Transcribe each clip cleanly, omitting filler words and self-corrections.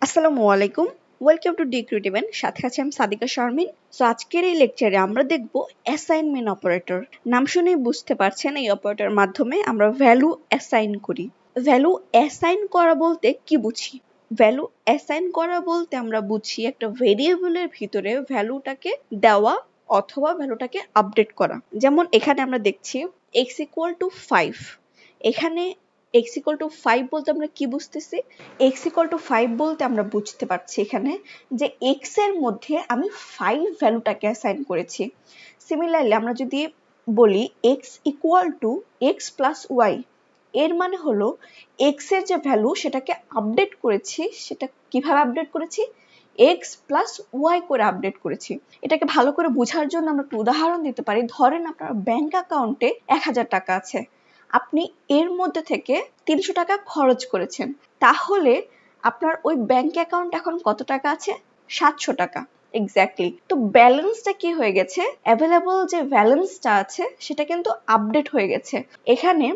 আসসালামু আলাইকুম, welcome to DeCreativen। সাথে আছে আমি সাদিকা শারমিন। সো আজকের এই লেকচারে আমরা দেখব অ্যাসাইনমেন্ট অপারেটর। নাম শুনেই বুঝতে পারছেন এই অপারেটরের মাধ্যমে আমরা ভ্যালু অ্যাসাইন করি। ভ্যালু অ্যাসাইন করা বলতে কি বুঝি? ভ্যালু অ্যাসাইন করা বলতে আমরা বুঝি একটা ভেরিয়েবলের ভিতরে ভ্যালুটাকে দেওয়া অথবা ভ্যালুটাকে আপডেট করা। যেমন এখানে আমরা দেখছি x=5। এখানে x=5 বলতে আমরা কি বুঝতেছি? x=5 বলতে আমরা বুঝতে পারছি এখানে যে x এর মধ্যে আমি 5 ভ্যালুটাকে অ্যাসাইন করেছি। সিমিলারলি আমরা যদি বলি x=x + y, এর মানে হলো x এর যে ভ্যালু সেটাকে আপডেট করেছি। সেটা কিভাবে আপডেট করেছি? x + y করে আপডেট করেছি। এটাকে ভালো করে বোঝার জন্য আমরা একটা উদাহরণ দিতে পারি। ধরেন আপনার ব্যাংক অ্যাকাউন্টে 1000 টাকা আছে, আপনি এর মধ্যে থেকে 300 টাকা খরচ করেছেন, তাহলে আপনার ওই ব্যাংক অ্যাকাউন্ট এখন কত টাকা আছে? 700 টাকা। এক্স্যাক্টলি। তো ব্যালেন্সটা কি হয়ে গেছে? অ্যাভেলেবল যে ব্যালেন্সটা আছে সেটা কিন্তু আপডেট হয়ে গেছে। এখানে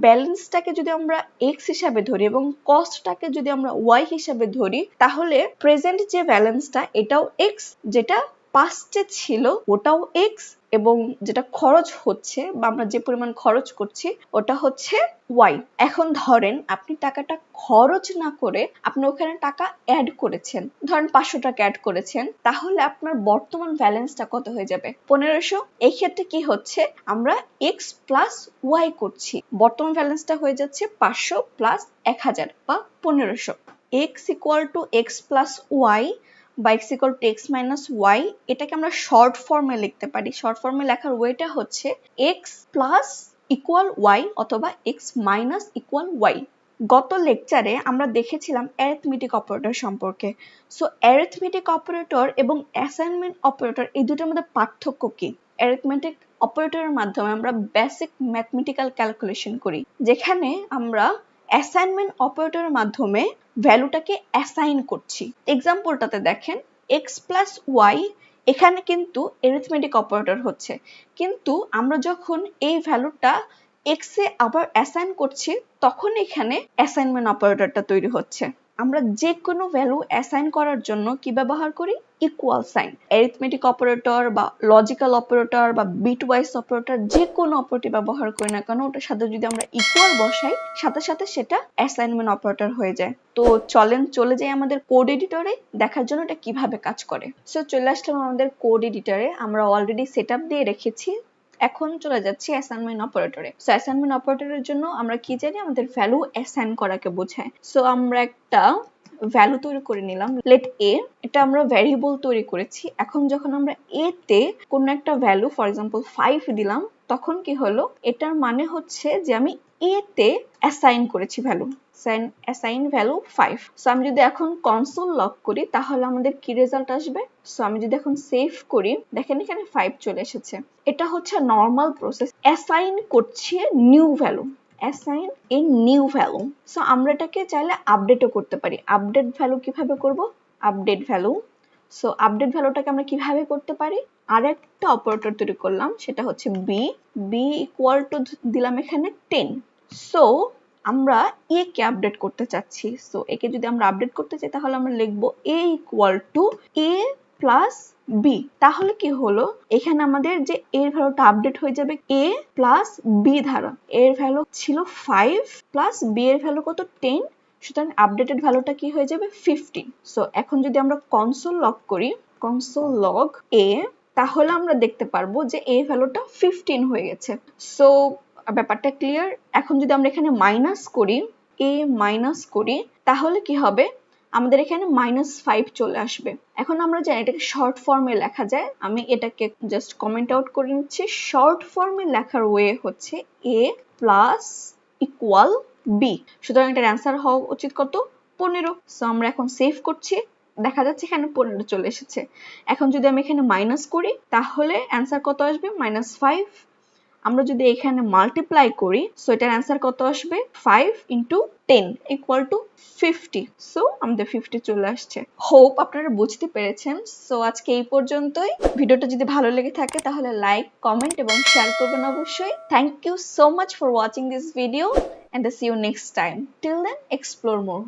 ব্যালেন্সটাকে যদি আমরা x হিসাবে ধরি এবং কস্টটাকে যদি আমরা y হিসাবে ধরি, তাহলে প্রেজেন্ট যে ব্যালেন্সটা এটাও x, যেটা পাস্টে ছিল ওটাও x, এবং যেটা খরচ হচ্ছে বা আমরা যে পরিমাণ খরচ করছি ওটা হচ্ছে y। এখন ধরেন আপনি টাকাটা খরচ না করে আপনি ওখানে টাকা অ্যাড করেছেন, ধরেন 500 টাকা অ্যাড করেছেন, তাহলে আপনার বর্তমান ব্যালেন্সটা কত হয়ে যাবে? 1500। এই ক্ষেত্রে কি হচ্ছে? আমরা x + y করছি, বর্তমান ব্যালেন্সটা হয়ে যাচ্ছে 500 + 1000 বা 1500। x=x + y বা x=x - y, এটাকে আমরা শর্ট ফর্মে লিখতে পারি। শর্ট ফর্মে লেখার ওয়েটা হচ্ছে x + y অথবা x - y। গত লেকচারে আমরা দেখেছিলাম অ্যারিথমেটিক অপারেটর সম্পর্কে। সো অ্যারিথমেটিক অপারেটর এবং অ্যাসাইনমেন্ট অপারেটর এই দুটোর মধ্যে পার্থক্য কি? অ্যারিথমেটিক অপারেটরের মাধ্যমে আমরা বেসিক ম্যাথমেটিক্যাল ক্যালকুলেশন করি, যেখানে আমরা অ্যাসাইনমেন্ট অপারেটরের মাধ্যমে ভ্যালুটাকে অ্যাসাইন করছি। এক্সাম্পলটাতে দেখেন x + y, এখানে কিন্তু অ্যারিথমেটিক অপারেটর হচ্ছে, কিন্তু আমরা যখন এই ভ্যালুটা x এ আবার অ্যাসাইন করছি তখন এখানে অ্যাসাইনমেন্ট অপারেটরটা তৈরি হচ্ছে। আমরা যে কোনো ভ্যালু অ্যাসাইন করার জন্য কি ব্যবহার করি? Equal sign. অ্যারিথমেটিক অপারেটর বা লজিক্যাল অপারেটর বা বিটওয়াইজ অপারেটর, যে কোনো অপারেটর ব্যবহার করি না কেন, ওটার সাথে যদি আমরা ইকুয়াল বসাই সাথে সাথে সেটা অ্যাসাইনমেন্ট অপারেটর হয়ে যায়। তো চলেন চলে যাই আমাদের কোড এডিটরে দেখার জন্য এটা কিভাবে কাজ করে। সো চলে আসলাম আমাদের কোড এডিটরে। আমরা অলরেডি সেটআপ দিয়ে রেখেছি। এখন চলে যাচ্ছি অ্যাসাইনমেন্ট অপারেটরে। সো অ্যাসাইনমেন্ট অপারেটরের জন্য আমরা কি জানি? আমাদের ভ্যালু অ্যাসাইন করাকে বোঝায়। সো আমরা একটা ভ্যালু তৈরি করে নিলাম, লেট a। এটা আমরা ভ্যারিয়েবল তৈরি করেছি। এখন যখন আমরা a তে কোনো একটা ভ্যালু, ফর এক্সাম্পল 5 দিলাম, তখন কি হলো? এটার মানে হচ্ছে যে আমি a তে অ্যাসাইন করেছি ভ্যালু। Assign value 5। সো আমি যদি এখন কনসোল লগ করি তাহলে আমাদের কি রেজাল্ট আসবে? সো আমি যদি এখন সেভ করি, দেখেন এখানে 5 চলে এসেছে। এটা হচ্ছে নর্মাল প্রসেস। অ্যাসাইন করছি new value, assign a new value. So আমরা এটাকে চাইলে আপডেটও করতে পারি। আপডেট ভ্যালু কিভাবে করব? Update value. সো আপডেট ভ্যালুটাকে আমরা কিভাবে করতে পারি? আরেকটা অপারেটর তৈরি করলাম, সেটা হচ্ছে b দিলাম এখানে 10। সো আমরা a কে আপডেট করতে চাচ্ছি। সো একে যদি আমরা আপডেট করতে চাই তাহলে আমরা লিখব a = a + b। তাহলে কি হলো? এখানে আমাদের যে এর ভ্যালুটা আপডেট হয়ে যাবে a + b দ্বারা। এর ভ্যালু ছিল 5 প্লাস b এর ভ্যালু কত? 10। সুতরাং আপডেটেড ভ্যালুটা কি হয়ে যাবে? 15। সো এখন যদি আমরা কনসোল লগ করি, কনসোল লগ a, তাহলে আমরা দেখতে পারবো যে এর ভ্যালুটা 15 হয়ে গেছে। সো ব্যাপারটা ক্লিয়ার। এখন যদি আমরা এখানে মাইনাস করি, a মাইনাস করি, তাহলে কি হবে? আমাদের এখানে -5 চলে আসবে। এখন আমরা জানি এটাকে শর্ট ফর্মে লেখা যায়। আমি এটাকে জাস্ট কমেন্ট আউট করে নিচ্ছি। শর্ট ফর্মে লেখার ওয়ে হচ্ছে a + b। সুতরাং এটার অ্যান্সার হওয়া উচিত কত? 15। সো আমরা এখন সেভ করছি, দেখা যাচ্ছে এখানে 15 চলে এসেছে। এখন যদি আমি এখানে মাইনাস করি তাহলে অ্যান্সার কত আসবে? -5। আমরা যদি এখানে মাল্টিপ্লাই করি, সো এটার অ্যান্সার কত আসবে? 5 × 10 = 50। সো আমাদের 50 চলে আসছে। হোপ আপনারা বুঝতে পেরেছেন। সো আজকে এই পর্যন্তই। ভিডিওটা যদি ভালো লেগে থাকে তাহলে লাইক, কমেন্ট এবং শেয়ার করবেন অবশ্যই। Thank you so much for watching this video and see you next time. Till then, explore more.